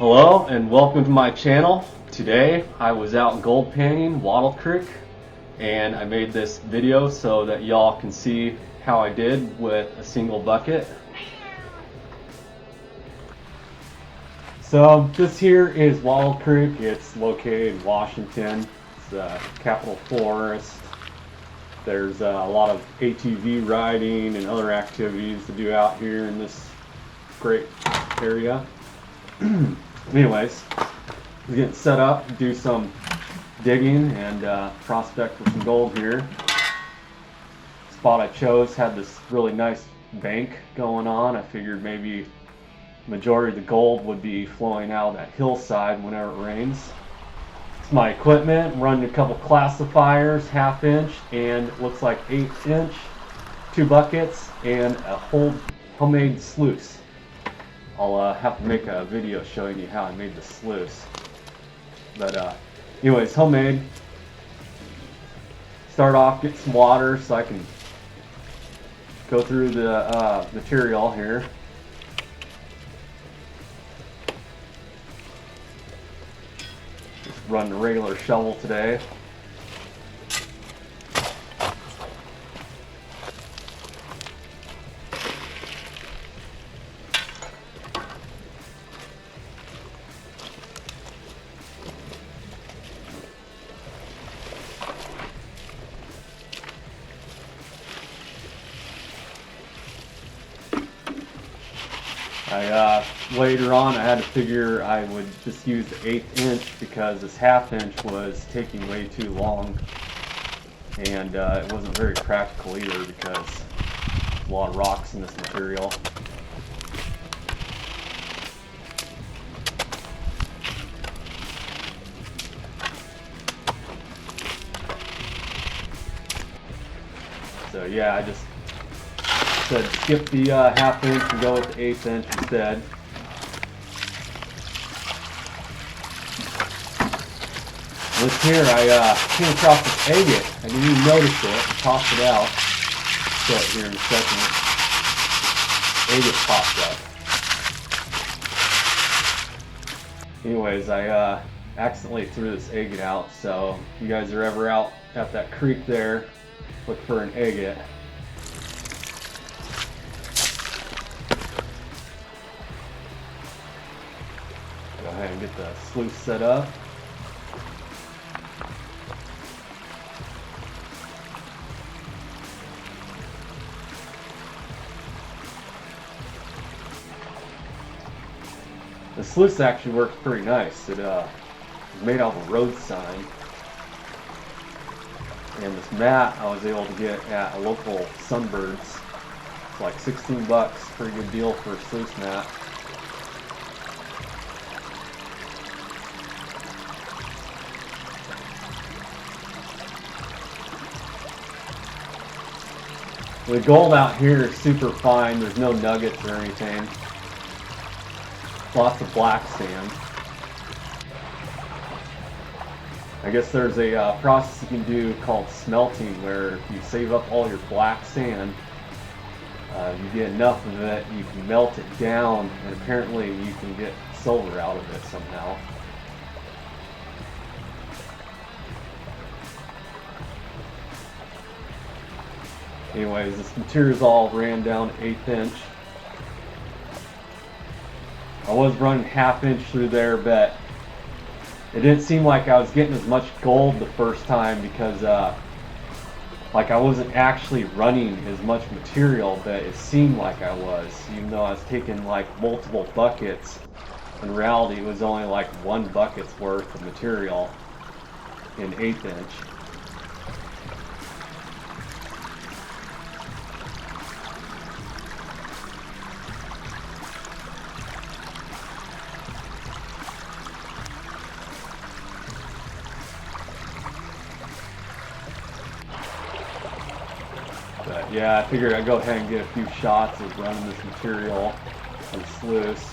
Hello and welcome to my channel. Today I was out gold panning Wattle Creek and I made this video so that y'all can see how I did with a single bucket. So this here is Wattle Creek. It's located in Washington. It's a Capitol Forest. There's a lot of ATV riding and other activities to do out here in this great area. Anyways, we're getting set up to do some digging and prospect for some gold here. The spot I chose had this really nice bank going on. I figured maybe majority of the gold would be flowing out of that hillside whenever it rains. It's my equipment. I'm running a couple classifiers, 1/2 inch and it looks like 1/8 inch, 2 buckets, and a whole homemade sluice. I'll have to make a video showing you how I made the sluice. But anyways, homemade. Start off, get some water so I can go through the material here. Just run the regular shovel today. Later on I had to figure I would just use the 1/8 inch because this 1/2 inch was taking way too long, and it wasn't very practical either because there's a lot of rocks in this material. So yeah, I just said skip the 1/2 inch and go with the 1/8 inch instead. This here, I came across this agate. I didn't even notice it. I tossed it out. Show it here in a second. Agate popped up. Anyways, I accidentally threw this agate out. So if you guys are ever out at that creek there, look for an agate. Go ahead and get the sluice set up. The sluice actually works pretty nice. It is made out of a road sign. And this mat I was able to get at a local Sunbirds. It's like 16 bucks, pretty good deal for a sluice mat. The gold out here is super fine. There's no nuggets or anything. Lots of black sand. I guess there's a process you can do called smelting where if you save up all your black sand, you get enough of it, you can melt it down, and apparently you can get silver out of it somehow. Anyways, this material's all ran down 1/8 inch. I was running 1/2 inch through there, but it didn't seem like I was getting as much gold the first time because like I wasn't actually running as much material, but it seemed like I was, even though I was taking like multiple buckets. In reality, it was only like 1 bucket's worth of material in 1/8 inch. But yeah, I figured I'd go ahead and get a few shots of running this material on sluice.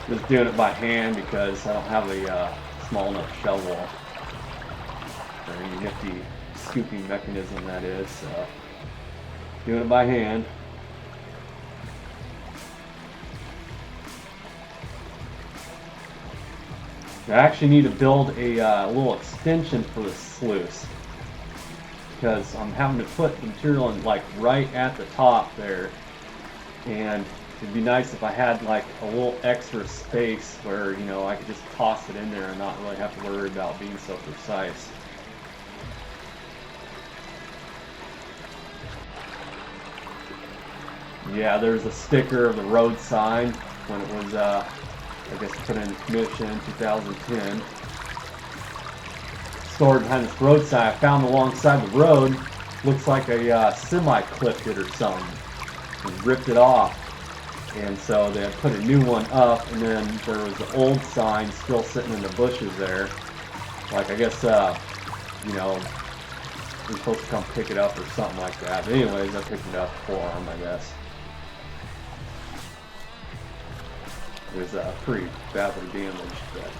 Just doing it by hand because I don't have a small enough shovel or any nifty scooping mechanism that is. So doing it by hand. I actually need to build a little extension for the sluice because I'm having to put the material in like right at the top there, and it'd be nice if I had like a little extra space where, you know, I could just toss it in there and not really have to worry about being so precise. Yeah, there's a sticker of the road sign when it was, I guess, put in commission in 2010. Stored behind this road sign I found alongside the road. Looks like a semi clipped it or something and ripped it off. And so they had put a new one up, and then there was the old sign still sitting in the bushes there. Like, I guess, you know, we're supposed to come pick it up or something like that. But anyways, I picked it up for them, I guess. It was pretty badly damaged, but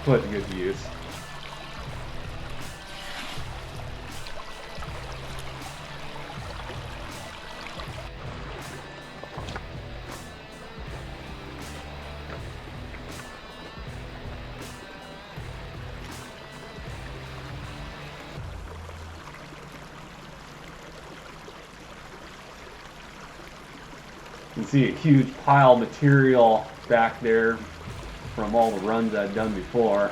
put in good use. You can see a huge pile of material back there from all the runs I'd done before.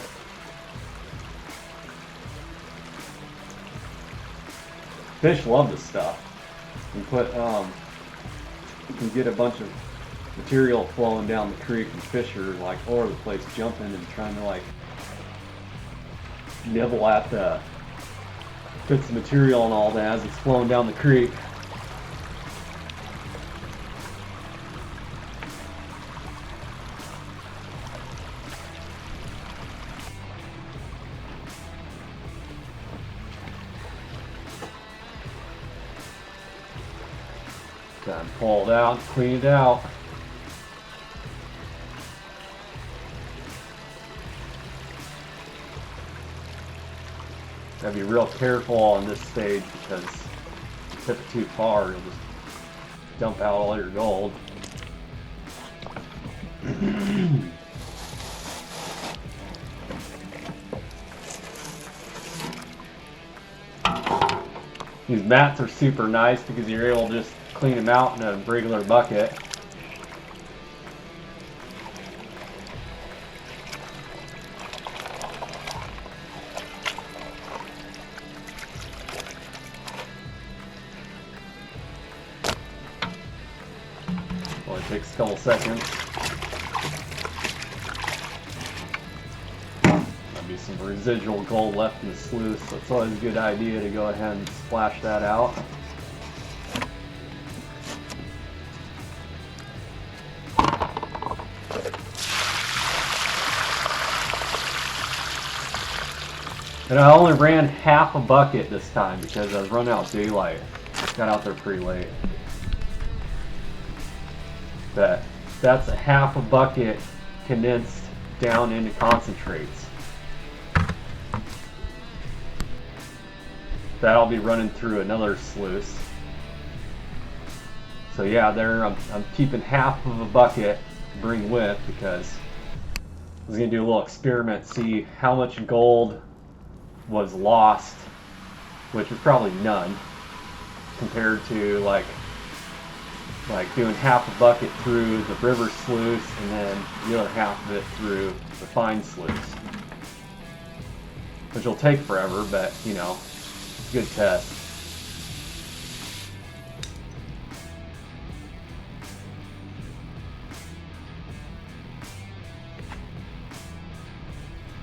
Fish love this stuff. You can get a bunch of material flowing down the creek, and fish are like all over the place, jumping and trying to like nibble at the bits of material and all that as it's flowing down the creek. Time to pull it out, clean it out. Gotta be real careful on this stage because if you tip it too far, you'll just dump out all your gold. These mats are super nice because you're able to just clean them out in a regular bucket. Only takes a couple seconds. Might be some residual gold left in the sluice, so it's always a good idea to go ahead and splash that out. And I only ran half a bucket this time because I was running out of daylight. Got out there pretty late. But that's a half a bucket condensed down into concentrates. That'll be running through another sluice. So yeah, there I'm keeping half of a bucket to bring with because I was gonna do a little experiment, see how much gold was lost, which is probably none, compared to like doing half a bucket through the river sluice and then the other half of it through the fine sluice, which will take forever, but you know, it's a good test.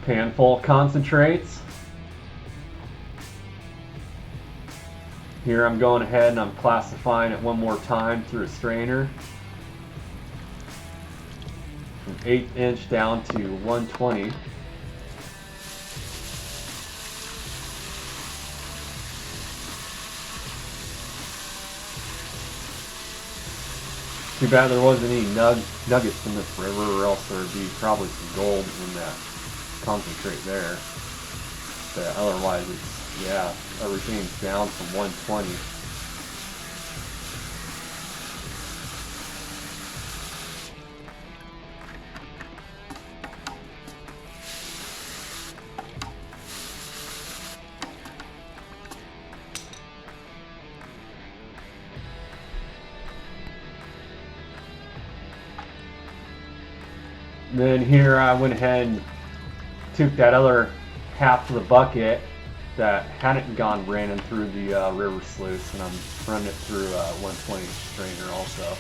Pan full of concentrates. Here I'm going ahead and I'm classifying it one more time through a strainer. From 1/8 inch down to 1/20. Too bad there wasn't any nuggets in this river, or else there'd be probably some gold in that concentrate there. But otherwise, it's, yeah, everything's down from 120. Then here I went ahead and took that other half of the bucket that hadn't gone running through the river sluice, and I'm running it through a 120 strainer also.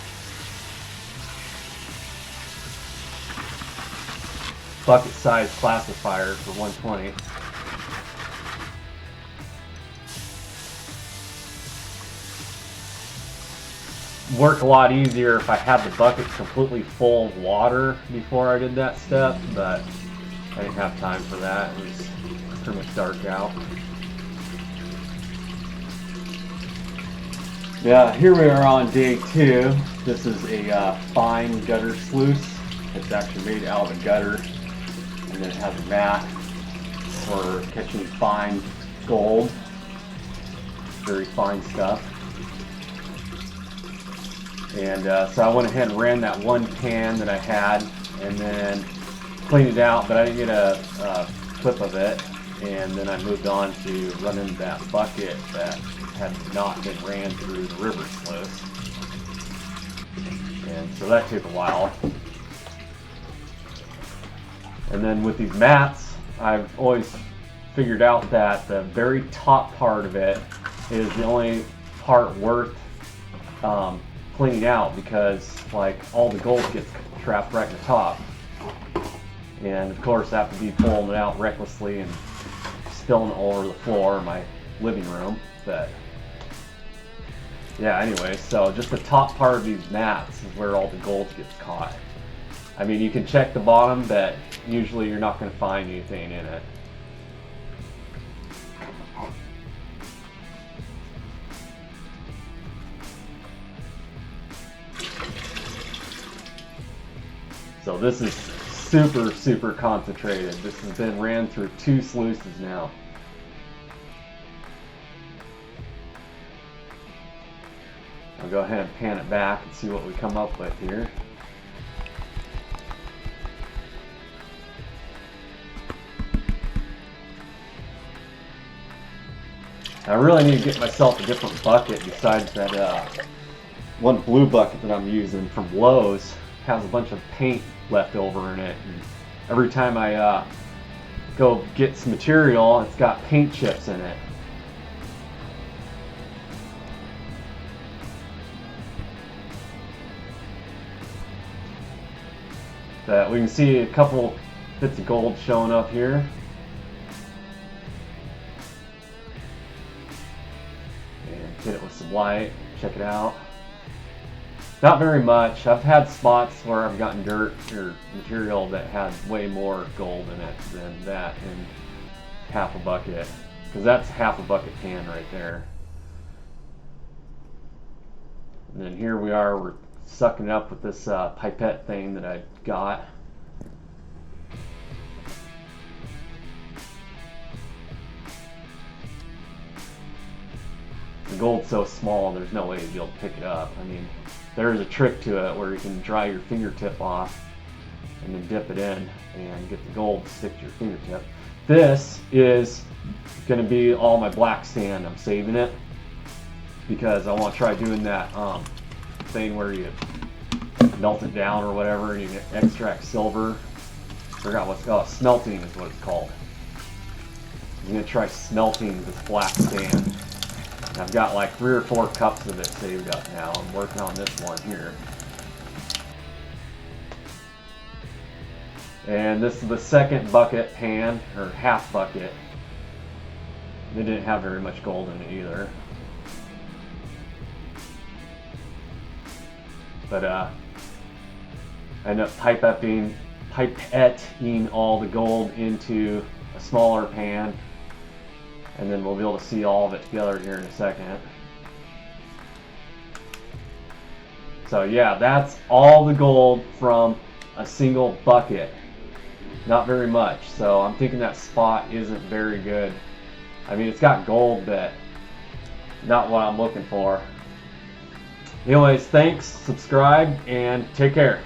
Bucket size classifier for 120. Work a lot easier if I had the bucket completely full of water before I did that step, but I didn't have time for that. It was pretty much dark out. Yeah, here we are on day 2. This is a fine gutter sluice. It's actually made out of a gutter, and then it has a mat for catching fine gold, very fine stuff. And so I went ahead and ran that one pan that I had, and then cleaned it out, but I didn't get a clip of it. And then I moved on to running that bucket that had not been ran through the river sluice. And so that took a while. And then with these mats, I've always figured out that the very top part of it is the only part worth cleaning out, because like all the gold gets trapped right in the top, and of course I have to be pulling it out recklessly and spilling it all over the floor in my living room. But yeah, anyway, so just the top part of these mats is where all the gold gets caught. I mean, you can check the bottom, but usually you're not going to find anything in it. So this is super concentrated. This has been ran through 2 sluices now. I'll go ahead and pan it back and see what we come up with here. I really need to get myself a different bucket besides that one blue bucket that I'm using from Lowe's. Has a bunch of paint left over in it, and every time I go get some material, it's got paint chips in it. But we can see a couple bits of gold showing up here. And hit it with some light, check it out. Not very much. I've had spots where I've gotten dirt or material that had way more gold in it than that in half a bucket, because that's half a bucket pan right there. And then here we are, we're sucking it up with this pipette thing that I got. The gold's so small, there's no way you'd be able to pick it up. I mean, there's a trick to it where you can dry your fingertip off and then dip it in and get the gold to stick to your fingertip. This is going to be all my black sand. I'm saving it because I want to try doing that thing where you melt it down or whatever and you extract silver. I forgot what's called. Smelting is what it's called. I'm going to try smelting this black sand. I've got like 3 or 4 cups of it saved up now. I'm working on this one here. And this is the second bucket pan, or half bucket. It didn't have very much gold in it either. But I ended up pipetting all the gold into a smaller pan. And then we'll be able to see all of it together here in a second. So So yeah, that's all the gold from a single bucket. Not very much. So I'm thinking that spot isn't very good. I mean, it's got gold, but not what I'm looking for. Anyways, thanks, subscribe, and take care.